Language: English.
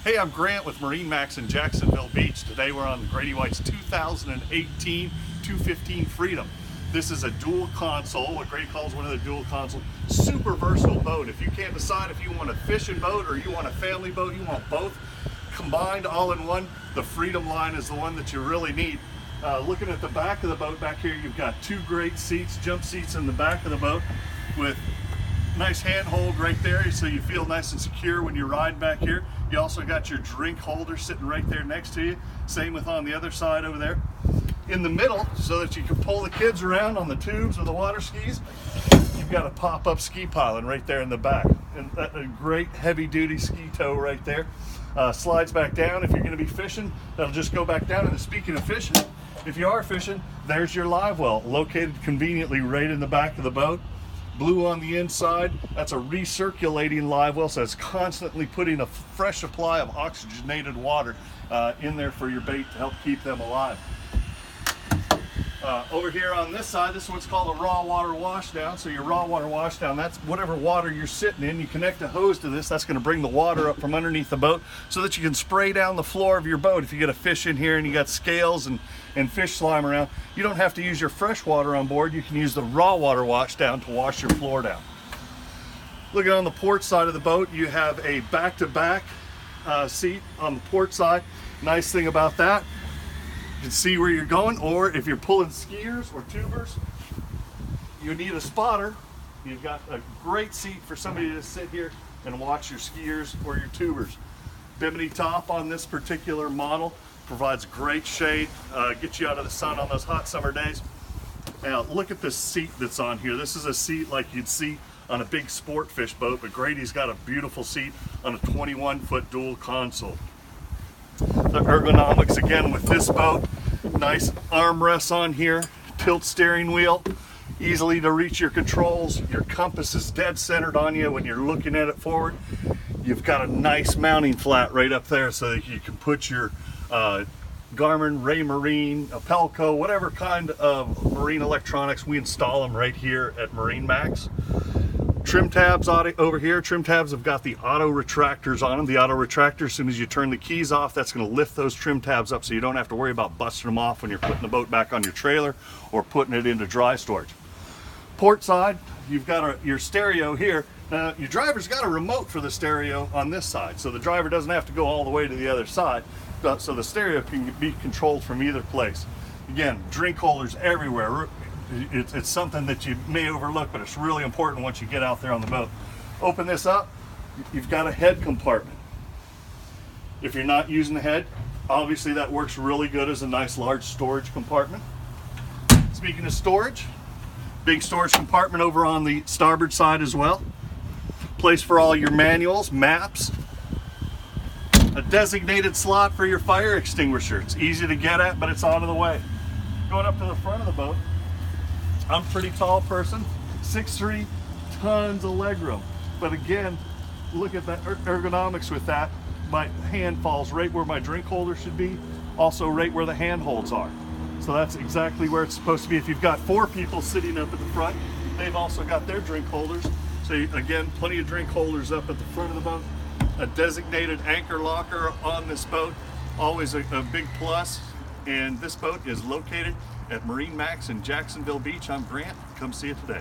Hey, I'm Grant with MarineMax in Jacksonville Beach. Today we're on Grady-White's 2018 215 Freedom. This is a dual console, what Grady calls one of the dual console. Super versatile boat. If you can't decide if you want a fishing boat or you want a family boat, you want both combined all in one, the Freedom line is the one that you really need. Looking at the back of the boat back here, you've got two great seats, jump seats in the back of the boat with nice handhold right there so you feel nice and secure when you ride back here. You also got your drink holder sitting right there next to you. Same with on the other side over there. In the middle, so that you can pull the kids around on the tubes or the water skis, you've got a pop-up ski pylon right there in the back. And a great heavy-duty ski tow right there. Slides back down if you're going to be fishing. That'll just go back down. And speaking of fishing, if you are fishing, there's your live well, located conveniently right in the back of the boat. Blue on the inside, that's a recirculating live well, so it's constantly putting a fresh supply of oxygenated water in there for your bait to help keep them alive. Over here on this side, this is what's called a raw water washdown. So your raw water washdown, that's whatever water you're sitting in. You connect a hose to this, that's going to bring the water up from underneath the boat so that you can spray down the floor of your boat. If you get a fish in here and you got scales and fish slime around, you don't have to use your fresh water on board. You can use the raw water washdown to wash your floor down. Looking on the port side of the boat, you have a back-to-back seat on the port side. Nice thing about that, you can see where you're going, or if you're pulling skiers or tubers, you need a spotter. You've got a great seat for somebody to sit here and watch your skiers or your tubers. Bimini top on this particular model provides great shade, gets you out of the sun on those hot summer days. Now look at this seat that's on here. This is a seat like you'd see on a big sport fish boat, but Grady's got a beautiful seat on a 21-foot dual console. The ergonomics again with this boat, nice armrests on here, tilt steering wheel, easily to reach your controls. Your compass is dead centered on you when you're looking at it forward. You've got a nice mounting flat right up there so that you can put your Garmin, Raymarine, a Pelco, whatever kind of marine electronics, we install them right here at MarineMax. Trim tabs over here, trim tabs have got the auto retractors on them. The auto retractor, as soon as you turn the keys off, that's going to lift those trim tabs up so you don't have to worry about busting them off when you're putting the boat back on your trailer or putting it into dry storage. Port side, you've got your stereo here. Now, your driver's got a remote for the stereo on this side, so the driver doesn't have to go all the way to the other side, so the stereo can be controlled from either place. Again, drink holders everywhere. It's something that you may overlook, but it's really important once you get out there on the boat. Open this up, you've got a head compartment. If you're not using the head, obviously that works really good as a nice large storage compartment. Speaking of storage, big storage compartment over on the starboard side as well. Place for all your manuals, maps, a designated slot for your fire extinguisher. It's easy to get at, but it's out of the way. Going up to the front of the boat, I'm a pretty tall person, 6'3", tons of legroom. But again, look at that ergonomics with that. My hand falls right where my drink holder should be, also right where the handholds are. So that's exactly where it's supposed to be. If you've got 4 people sitting up at the front, they've also got their drink holders. So again, plenty of drink holders up at the front of the boat. A designated anchor locker on this boat, always a big plus. And this boat is located at MarineMax in Jacksonville Beach. I'm Grant. Come see it today.